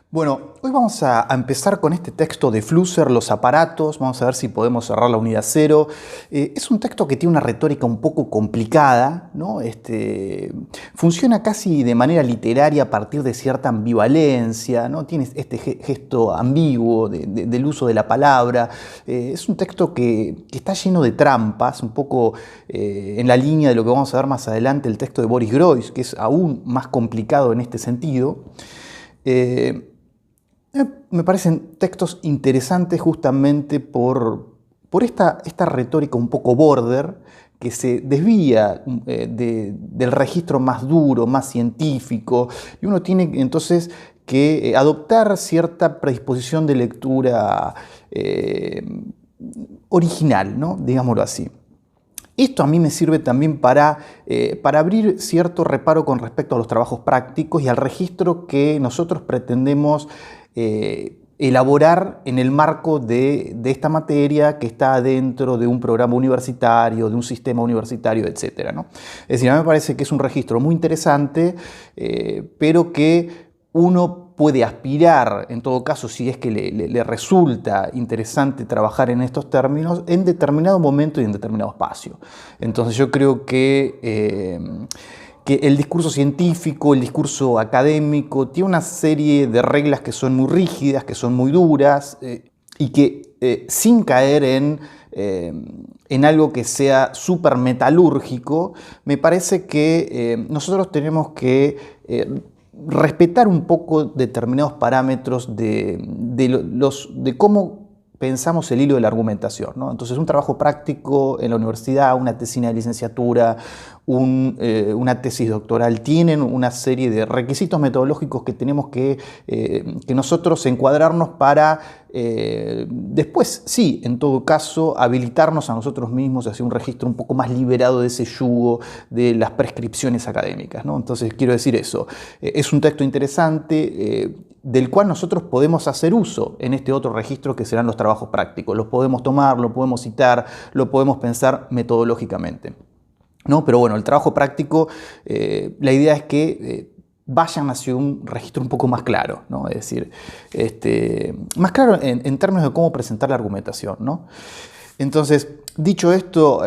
Bueno, hoy vamos a empezar con este texto de Flusser, Los aparatos. Vamos a ver si podemos cerrar la unidad cero. Es un texto que tiene una retórica un poco complicada, ¿no? Funciona casi de manera literaria a partir de cierta ambivalencia, ¿no? Tiene este gesto ambiguo del uso de la palabra. Es un texto que está lleno de trampas, un poco en la línea de lo que vamos a ver más adelante, el texto de Boris Groys, que es aún más complicado en este sentido. Me parecen textos interesantes justamente por esta retórica un poco border que se desvía del registro más duro, más científico, y uno tiene entonces que adoptar cierta predisposición de lectura original, ¿no? Digámoslo así. Esto a mí me sirve también para abrir cierto reparo con respecto a los trabajos prácticos y al registro que nosotros pretendemos elaborar en el marco de esta materia que está dentro de un programa universitario, de un sistema universitario, etc., ¿no? Es decir, a mí me parece que es un registro muy interesante, pero que uno puede aspirar, en todo caso, si es que le resulta interesante trabajar en estos términos, en determinado momento y en determinado espacio. Entonces yo creo que el discurso científico, el discurso académico, tiene una serie de reglas que son muy rígidas, que son muy duras, y que sin caer en algo que sea súper metalúrgico, me parece que nosotros tenemos que respetar un poco determinados parámetros de cómo pensamos el hilo de la argumentación, ¿no? Entonces, un trabajo práctico en la universidad, una tesina de licenciatura, una tesis doctoral, tienen una serie de requisitos metodológicos que tenemos que nosotros encuadrarnos para después, sí, en todo caso, habilitarnos a nosotros mismos hacia un registro un poco más liberado de ese yugo de las prescripciones académicas, ¿no? Entonces, quiero decir eso. Es un texto interesante del cual nosotros podemos hacer uso en este otro registro que serán los trabajos prácticos. Los podemos tomar, lo podemos citar, lo podemos pensar metodológicamente, ¿no? Pero bueno, el trabajo práctico, la idea es que vayan hacia un registro un poco más claro, ¿no? Es decir, más claro en términos de cómo presentar la argumentación, ¿no? Entonces, dicho esto,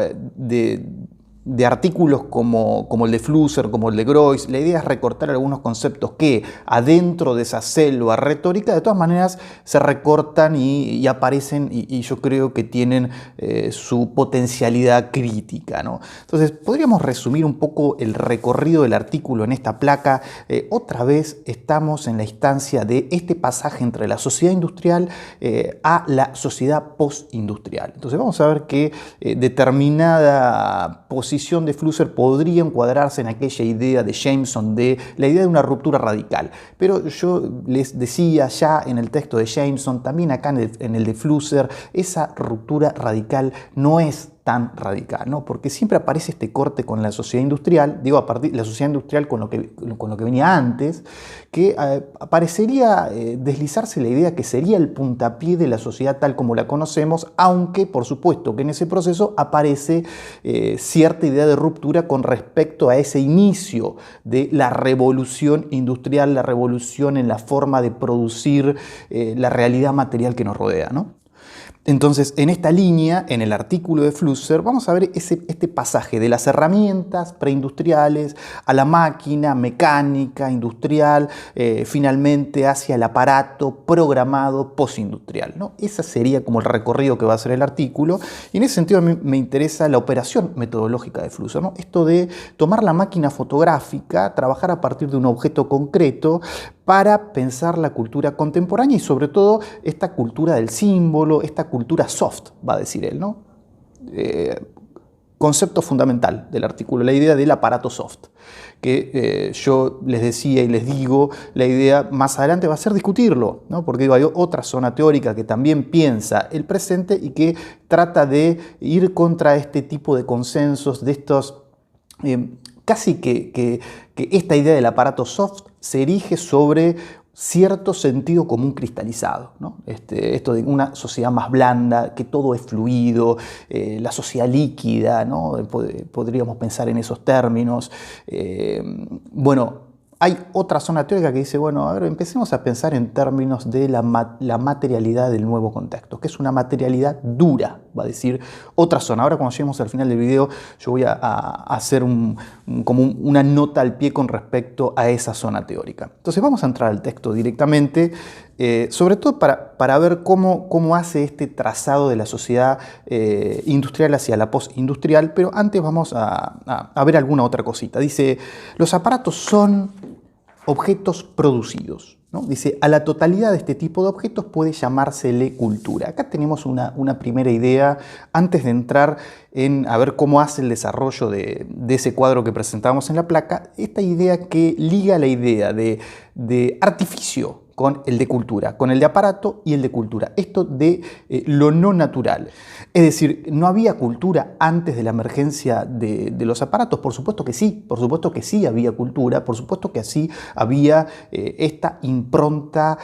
de artículos como el de Flusser, como el de Groys, la idea es recortar algunos conceptos que adentro de esa selva retórica de todas maneras se recortan y aparecen y yo creo que tienen su potencialidad crítica, ¿no? Entonces podríamos resumir un poco el recorrido del artículo en esta placa. Otra vez estamos en la instancia de este pasaje entre la sociedad industrial a la sociedad postindustrial. Entonces vamos a ver que determinada posición de Flusser podría encuadrarse en aquella idea de Jameson, de la idea de una ruptura radical. Pero yo les decía ya en el texto de Jameson, también acá en el de Flusser, esa ruptura radical no es tan radical, ¿no? Porque siempre aparece este corte con la sociedad industrial, digo, a partir de la sociedad industrial con lo que venía antes, que parecería deslizarse la idea que sería el puntapié de la sociedad tal como la conocemos, aunque por supuesto que en ese proceso aparece cierta idea de ruptura con respecto a ese inicio de la revolución industrial, la revolución en la forma de producir la realidad material que nos rodea, ¿no? Entonces, en esta línea, en el artículo de Flusser, vamos a ver este pasaje de las herramientas preindustriales a la máquina mecánica, industrial, finalmente hacia el aparato programado postindustrial, ¿no? Ese sería como el recorrido que va a hacer el artículo, y en ese sentido a mí me interesa la operación metodológica de Flusser, ¿no? Esto de tomar la máquina fotográfica, trabajar a partir de un objeto concreto, para pensar la cultura contemporánea y sobre todo esta cultura del símbolo, esta cultura soft, va a decir él, ¿no? Concepto fundamental del artículo, la idea del aparato soft, que yo les decía y les digo, la idea más adelante va a ser discutirlo, ¿no? Porque digo, hay otra zona teórica que también piensa el presente y que trata de ir contra este tipo de consensos, de estos casi que esta idea del aparato soft se erige sobre cierto sentido común cristalizado, ¿no? Esto de una sociedad más blanda, que todo es fluido, la sociedad líquida, ¿no? Podríamos pensar en esos términos. Bueno, Hay otra zona teórica que dice, bueno, a ver, empecemos a pensar en términos de la materialidad del nuevo contexto, que es una materialidad dura, va a decir otra zona. Ahora cuando lleguemos al final del video yo voy a hacer como una nota al pie con respecto a esa zona teórica. Entonces vamos a entrar al texto directamente, sobre todo para ver cómo hace este trazado de la sociedad industrial hacia la postindustrial, pero antes vamos a ver alguna otra cosita. Dice, los aparatos son objetos producidos, ¿no? Dice, a la totalidad de este tipo de objetos puede llamársele cultura. Acá tenemos una primera idea, antes de entrar en a ver cómo hace el desarrollo de ese cuadro que presentamos en la placa, esta idea que liga la idea de artificio con el de cultura, con el de aparato y el de cultura. Esto de lo no natural. Es decir, ¿no había cultura antes de la emergencia de los aparatos? Por supuesto que sí había cultura, por supuesto que así había esta impronta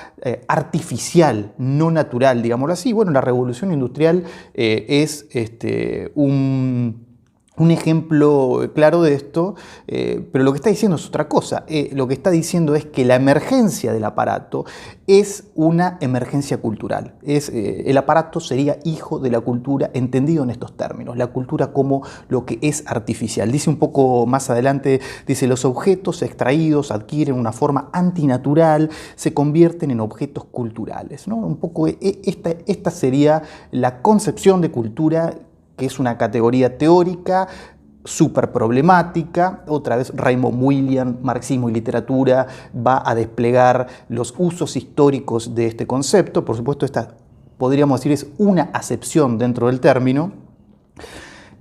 artificial, no natural, digámoslo así. Bueno, la revolución industrial es un ejemplo claro de esto, pero lo que está diciendo es otra cosa. Lo que está diciendo es que la emergencia del aparato es una emergencia cultural. El aparato sería hijo de la cultura, entendido en estos términos. La cultura como lo que es artificial. Dice un poco más adelante, dice, los objetos extraídos adquieren una forma antinatural, se convierten en objetos culturales, ¿no? Un poco esta sería la concepción de cultura, que es una categoría teórica súper problemática. Otra vez Raymond Williams, Marxismo y Literatura, va a desplegar los usos históricos de este concepto. Por supuesto, esta podríamos decir es una acepción dentro del término.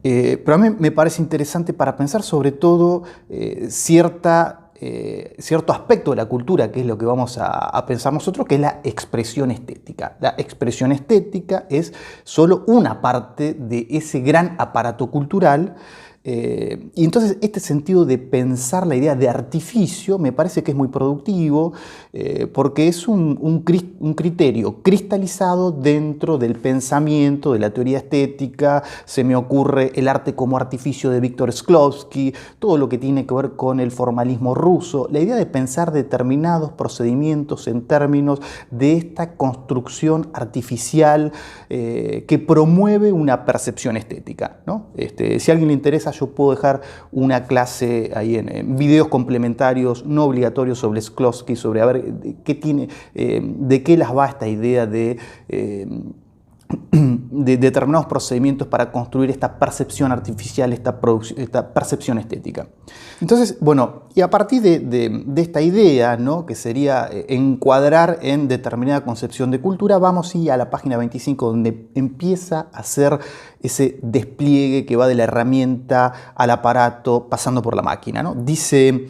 Pero a mí me parece interesante para pensar sobre todo cierto aspecto de la cultura, que es lo que vamos a pensar nosotros, que es la expresión estética. La expresión estética es solo una parte de ese gran aparato cultural. Y entonces este sentido de pensar la idea de artificio me parece que es muy productivo, porque es un criterio cristalizado dentro del pensamiento de la teoría estética. Se me ocurre el arte como artificio de Víctor Shklovsky, todo lo que tiene que ver con el formalismo ruso, la idea de pensar determinados procedimientos en términos de esta construcción artificial que promueve una percepción estética, ¿no? Si a alguien le interesa, yo puedo dejar una clase ahí en videos complementarios no obligatorios sobre Shklovsky, sobre a ver qué tiene, de qué las va esta idea de determinados procedimientos para construir esta percepción artificial, esta percepción estética. Entonces, bueno, y a partir de esta idea, ¿no?, que sería encuadrar en determinada concepción de cultura, vamos a la página 25, donde empieza a hacer ese despliegue que va de la herramienta al aparato pasando por la máquina, ¿no? Dice,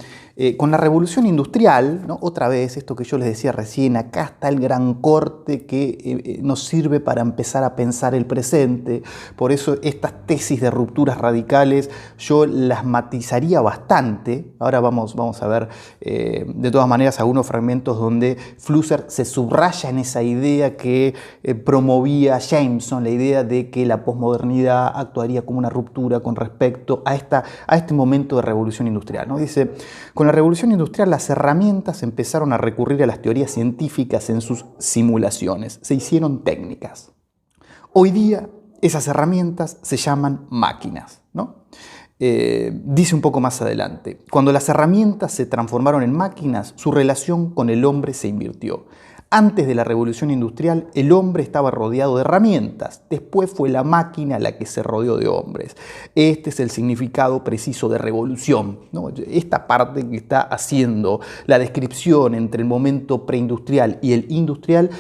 con la revolución industrial, ¿no?, otra vez esto que yo les decía recién, acá está el gran corte que nos sirve para empezar a pensar el presente. Por eso estas tesis de rupturas radicales yo las matizaría bastante. Ahora vamos a ver de todas maneras algunos fragmentos donde Flusser se subraya en esa idea que promovía Jameson, la idea de que la posmodernidad actuaría como una ruptura con respecto a este momento de revolución industrial, ¿no? Dice, con la revolución industrial las herramientas empezaron a recurrir a las teorías científicas en sus simulaciones, se hicieron técnicas. Hoy día esas herramientas se llaman máquinas, ¿no? Dice un poco más adelante, cuando las herramientas se transformaron en máquinas, su relación con el hombre se invirtió. Antes de la revolución industrial, el hombre estaba rodeado de herramientas. Después fue la máquina la que se rodeó de hombres. Este es el significado preciso de revolución, ¿no? Esta parte que está haciendo la descripción entre el momento preindustrial y el industrial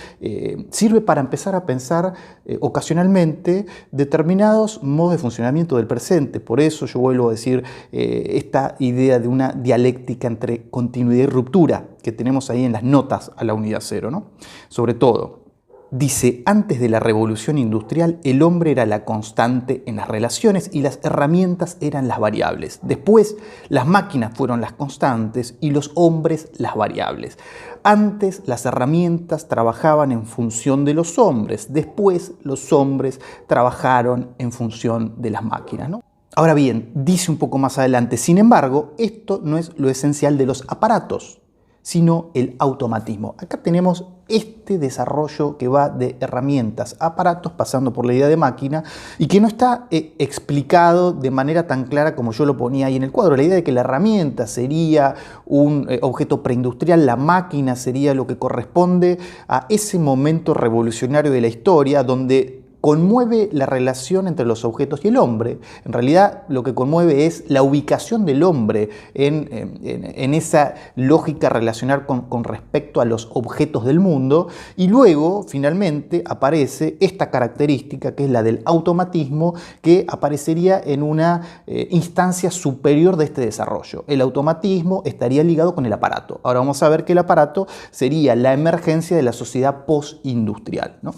sirve para empezar a pensar ocasionalmente determinados modos de funcionamiento del presente. Por eso yo vuelvo a decir esta idea de una dialéctica entre continuidad y ruptura que tenemos ahí en las notas a la unidad 0, ¿no? Sobre todo, dice, antes de la revolución industrial el hombre era la constante en las relaciones y las herramientas eran las variables. Después las máquinas fueron las constantes y los hombres las variables. Antes las herramientas trabajaban en función de los hombres, después los hombres trabajaron en función de las máquinas, ¿no? Ahora bien, dice un poco más adelante, sin embargo, esto no es lo esencial de los aparatos, sino el automatismo. Acá tenemos este desarrollo que va de herramientas, aparatos, pasando por la idea de máquina, y que no está explicado de manera tan clara como yo lo ponía ahí en el cuadro. La idea de que la herramienta sería un objeto preindustrial, la máquina sería lo que corresponde a ese momento revolucionario de la historia donde conmueve la relación entre los objetos y el hombre. En realidad lo que conmueve es la ubicación del hombre en esa lógica relacional con respecto a los objetos del mundo, y luego finalmente aparece esta característica que es la del automatismo, que aparecería en una instancia superior de este desarrollo. El automatismo estaría ligado con el aparato. Ahora vamos a ver que el aparato sería la emergencia de la sociedad postindustrial, ¿no?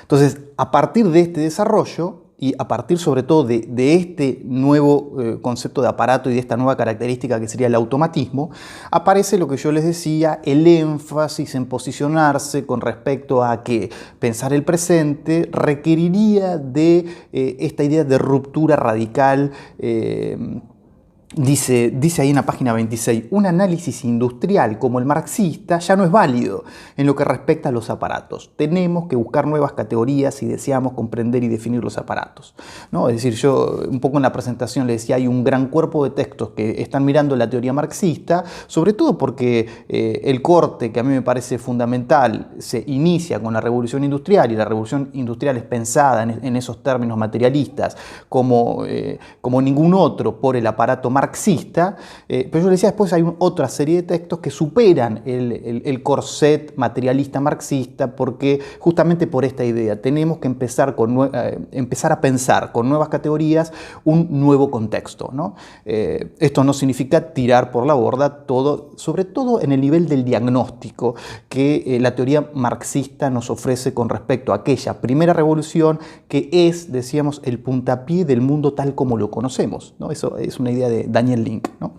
Entonces, a partir de este desarrollo y a partir sobre todo de este nuevo concepto de aparato y de esta nueva característica que sería el automatismo, aparece lo que yo les decía, el énfasis en posicionarse con respecto a que pensar el presente requeriría de esta idea de ruptura radical. Dice ahí en la página 26, un análisis industrial como el marxista ya no es válido en lo que respecta a los aparatos. Tenemos que buscar nuevas categorías si deseamos comprender y definir los aparatos, ¿no? Es decir, yo un poco en la presentación le decía, hay un gran cuerpo de textos que están mirando la teoría marxista, sobre todo porque el corte, que a mí me parece fundamental, se inicia con la revolución industrial, y la revolución industrial es pensada en esos términos materialistas como ningún otro por el aparato marxista, pero yo le decía, después hay otra serie de textos que superan el corset materialista marxista, porque justamente por esta idea tenemos que empezar a pensar con nuevas categorías un nuevo contexto, ¿no? Esto no significa tirar por la borda todo, sobre todo en el nivel del diagnóstico que la teoría marxista nos ofrece con respecto a aquella primera revolución que es, decíamos, el puntapié del mundo tal como lo conocemos, ¿no? Eso es una idea de Daniel Link, ¿no?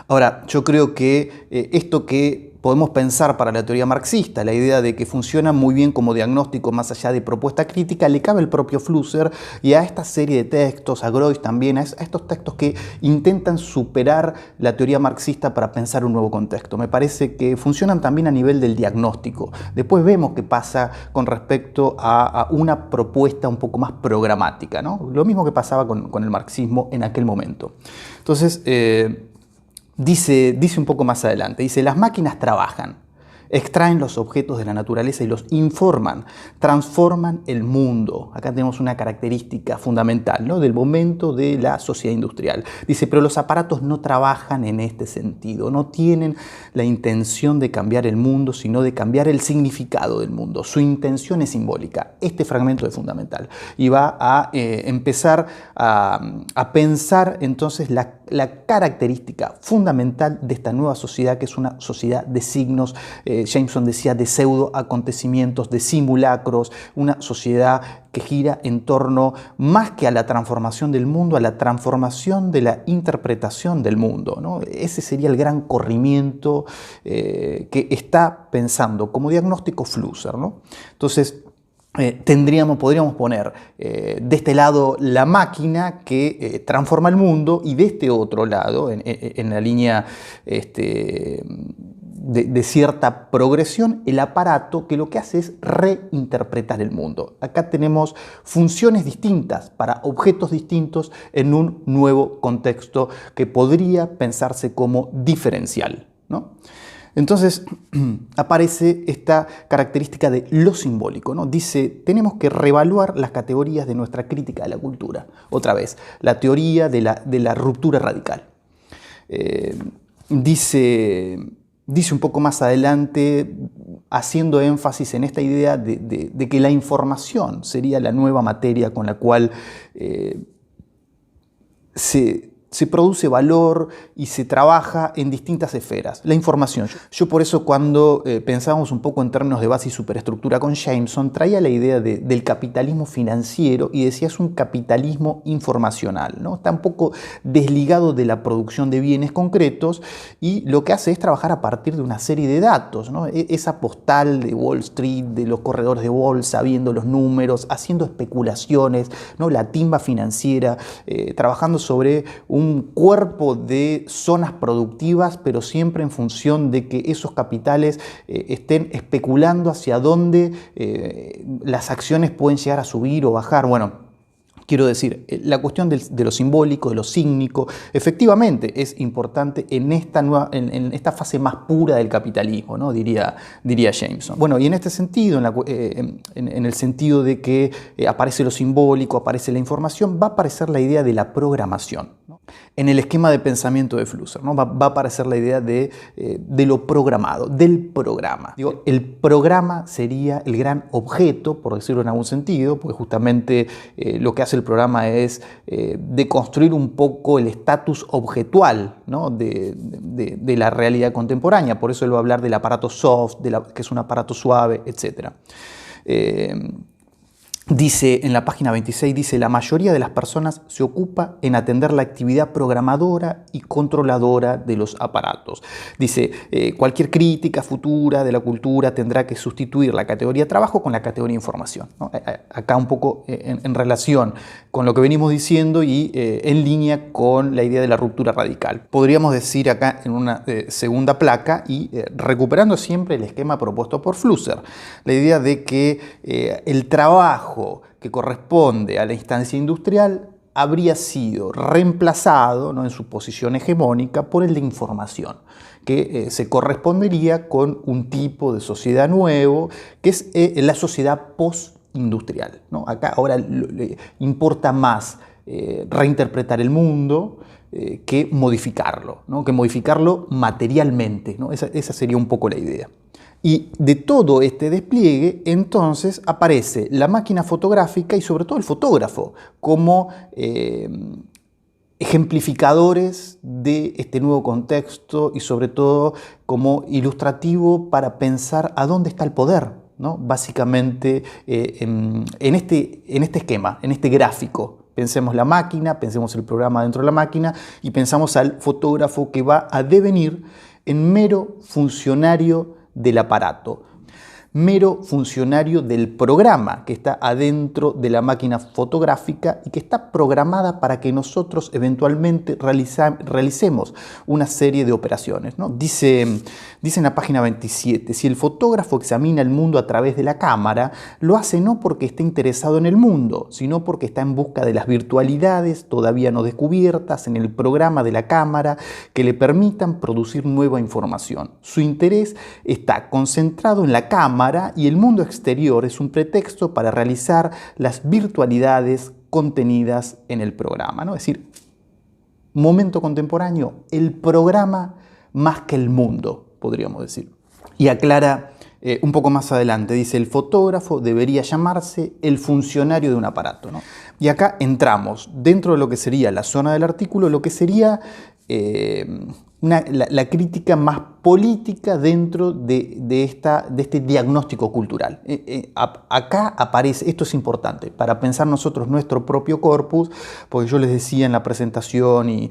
Ahora, yo creo que esto que podemos pensar para la teoría marxista, la idea de que funciona muy bien como diagnóstico más allá de propuesta crítica, le cabe al propio Flusser y a esta serie de textos, a Groys también, a estos textos que intentan superar la teoría marxista para pensar un nuevo contexto. Me parece que funcionan también a nivel del diagnóstico. Después vemos qué pasa con respecto a una propuesta un poco más programática, ¿no? Lo mismo que pasaba con el marxismo en aquel momento. Entonces, dice un poco más adelante, dice, las máquinas trabajan, extraen los objetos de la naturaleza y los informan, transforman el mundo. Acá tenemos una característica fundamental, ¿no?, del momento de la sociedad industrial. Dice, pero los aparatos no trabajan en este sentido, no tienen la intención de cambiar el mundo, sino de cambiar el significado del mundo. Su intención es simbólica. Este fragmento es fundamental y va a empezar a pensar entonces la característica fundamental de esta nueva sociedad, que es una sociedad de signos, Jameson decía, de pseudo acontecimientos, de simulacros, una sociedad que gira en torno más que a la transformación del mundo, a la transformación de la interpretación del mundo, ¿no? Ese sería el gran corrimiento que está pensando como diagnóstico Flusser, ¿no? Entonces, podríamos poner de este lado la máquina que transforma el mundo, y de este otro lado, en la línea de cierta progresión, el aparato que lo que hace es reinterpretar el mundo. Acá tenemos funciones distintas para objetos distintos en un nuevo contexto que podría pensarse como diferencial, ¿no? Entonces aparece esta característica de lo simbólico, ¿no? Dice, tenemos que reevaluar las categorías de nuestra crítica de la cultura. Otra vez, la teoría de la ruptura radical. Dice un poco más adelante, haciendo énfasis en esta idea de que la información sería la nueva materia con la cual se se produce valor y se trabaja en distintas esferas. La información. Yo por eso cuando pensábamos un poco en términos de base y superestructura con Jameson, traía la idea del capitalismo financiero y decía es un capitalismo informacional, ¿no? Está un poco desligado de la producción de bienes concretos y lo que hace es trabajar a partir de una serie de datos, ¿no? Esa postal de Wall Street, de los corredores de bolsa, viendo los números, haciendo especulaciones, ¿no? La timba financiera, trabajando sobre un cuerpo de zonas productivas, pero siempre en función de que esos capitales estén especulando hacia dónde las acciones pueden llegar a subir o bajar. Bueno, quiero decir, la cuestión de lo simbólico, de lo sígnico, efectivamente es importante en esta fase más pura del capitalismo, ¿no? diría Jameson. Bueno, y en este sentido, en el sentido de que aparece lo simbólico, aparece la información, va a aparecer la idea de la programación, ¿no? En el esquema de pensamiento de Flusser, ¿no? Va a aparecer la idea de lo programado, del programa. Digo, el programa sería el gran objeto, por decirlo en algún sentido, porque justamente lo que hace el programa es deconstruir un poco el estatus objetual, ¿no? de la realidad contemporánea. Por eso él va a hablar del aparato soft, que es un aparato suave, etc. Dice en la página 26, dice, la mayoría de las personas se ocupa en atender la actividad programadora y controladora de los aparatos. Dice, cualquier crítica futura de la cultura tendrá que sustituir la categoría trabajo con la categoría información, ¿no? Acá un poco en relación con lo que venimos diciendo y en línea con la idea de la ruptura radical. Podríamos decir acá en una segunda placa y recuperando siempre el esquema propuesto por Flusser, la idea de que el trabajo que corresponde a la instancia industrial habría sido reemplazado, ¿no? en su posición hegemónica por el de información, que se correspondería con un tipo de sociedad nuevo, que es la sociedad postindustrial, ¿no? Acá ahora le importa más reinterpretar el mundo que modificarlo, ¿no? Que modificarlo materialmente, ¿no? Esa sería un poco la idea. Y de todo este despliegue, entonces, aparece la máquina fotográfica y sobre todo el fotógrafo como ejemplificadores de este nuevo contexto y sobre todo como ilustrativo para pensar a dónde está el poder, ¿no? Básicamente en este esquema, en este gráfico. Pensemos la máquina, pensemos el programa dentro de la máquina y pensamos al fotógrafo que va a devenir en mero funcionario del aparato, mero funcionario del programa que está adentro de la máquina fotográfica y que está programada para que nosotros eventualmente realicemos una serie de operaciones, ¿no? Dice en la página 27, si el fotógrafo examina el mundo a través de la cámara, lo hace no porque esté interesado en el mundo, sino porque está en busca de las virtualidades todavía no descubiertas en el programa de la cámara que le permitan producir nueva información. Su interés está concentrado en la cámara y el mundo exterior es un pretexto para realizar las virtualidades contenidas en el programa, ¿no? Es decir, momento contemporáneo, el programa más que el mundo, podríamos decir. Y aclara un poco más adelante, dice, el fotógrafo debería llamarse el funcionario de un aparato, ¿no? Y acá entramos dentro de lo que sería la zona del artículo, lo que sería la crítica más política dentro de este diagnóstico cultural. Acá aparece, esto es importante, para pensar nosotros nuestro propio corpus, porque yo les decía en la presentación y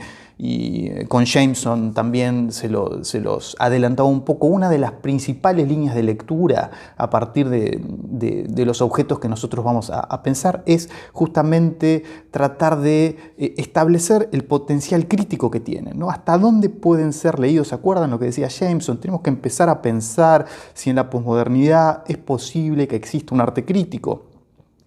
con Jameson también se los adelantaba un poco, una de las principales líneas de lectura a partir de los objetos que nosotros vamos a pensar es justamente tratar de establecer el potencial crítico que tienen, ¿no? Hasta dónde pueden ser leídos. ¿Se acuerdan lo que decía Jameson? Tenemos que empezar a pensar si en la posmodernidad es posible que exista un arte crítico.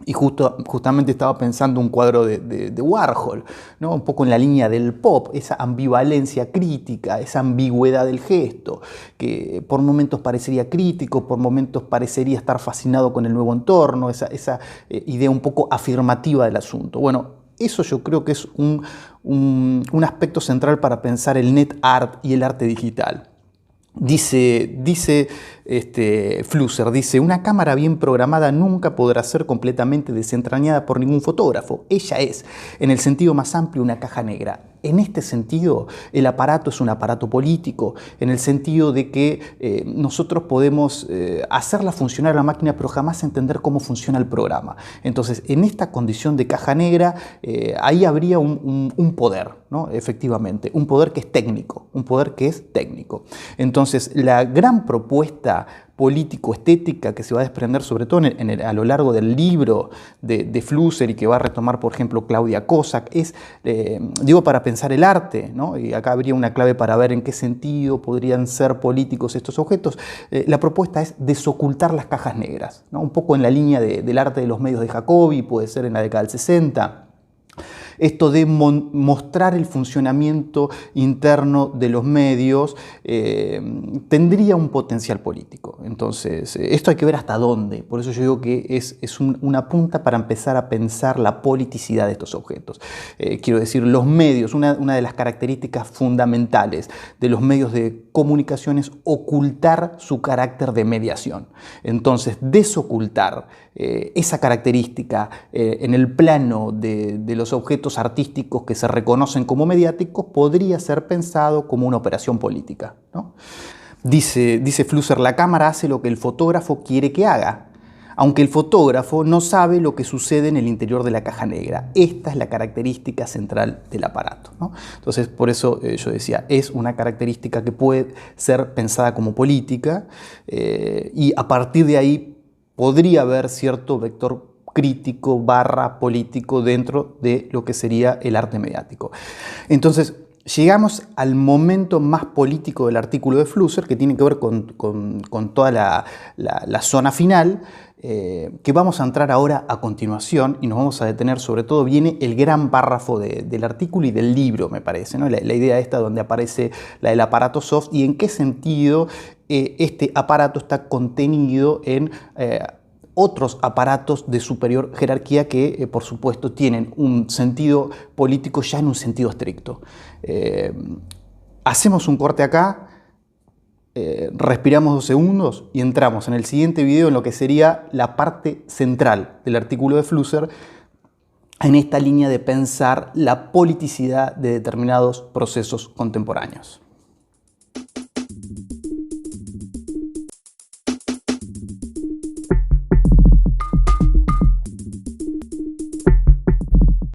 Y justamente estaba pensando un cuadro de Warhol, ¿no? Un poco en la línea del pop, esa ambivalencia crítica, esa ambigüedad del gesto, que por momentos parecería crítico, por momentos parecería estar fascinado con el nuevo entorno, esa idea un poco afirmativa del asunto. Bueno, eso yo creo que es un aspecto central para pensar el net art y el arte digital. Dice Flusser, dice, una cámara bien programada nunca podrá ser completamente desentrañada por ningún fotógrafo. Ella es, en el sentido más amplio, una caja negra. En este sentido, el aparato es un aparato político, en el sentido de que nosotros podemos hacerla funcionar la máquina, pero jamás entender cómo funciona el programa. Entonces, en esta condición de caja negra, ahí habría un poder, ¿no? Efectivamente, un poder que es técnico, un poder que es técnico. Entonces, la gran propuesta político-estética que se va a desprender, sobre todo a lo largo del libro de Flusser y que va a retomar, por ejemplo, Claudia Cossack, es, digo, para pensar el arte, ¿no? Y acá habría una clave para ver en qué sentido podrían ser políticos estos objetos. La propuesta es desocultar las cajas negras, ¿no? Un poco en la línea del arte de los medios de Jacobi, puede ser en la década del 60. Esto de mostrar el funcionamiento interno de los medios tendría un potencial político. Entonces, esto hay que ver hasta dónde. Por eso yo digo que es una punta para empezar a pensar la politicidad de estos objetos. Quiero decir, los medios, una de las características fundamentales de los medios de comunicación es ocultar su carácter de mediación. Entonces, desocultar esa característica en el plano de los objetos artísticos que se reconocen como mediáticos podría ser pensado como una operación política, ¿no? Dice Flusser, la cámara hace lo que el fotógrafo quiere que haga, aunque el fotógrafo no sabe lo que sucede en el interior de la caja negra. Esta es la característica central del aparato, ¿no? Entonces, por eso yo decía, es una característica que puede ser pensada como política y a partir de ahí podría haber cierto vector crítico / político dentro de lo que sería el arte mediático. Entonces, llegamos al momento más político del artículo de Flusser, que tiene que ver con toda la zona final, que vamos a entrar ahora a continuación y nos vamos a detener, sobre todo viene el gran párrafo del artículo y del libro, me parece, ¿no? La idea esta donde aparece la del aparato soft y en qué sentido este aparato está contenido en otros aparatos de superior jerarquía que, por supuesto, tienen un sentido político ya en un sentido estricto. Hacemos un corte acá, respiramos 2 segundos y entramos en el siguiente video en lo que sería la parte central del artículo de Flusser, en esta línea de pensar la politicidad de determinados procesos contemporáneos.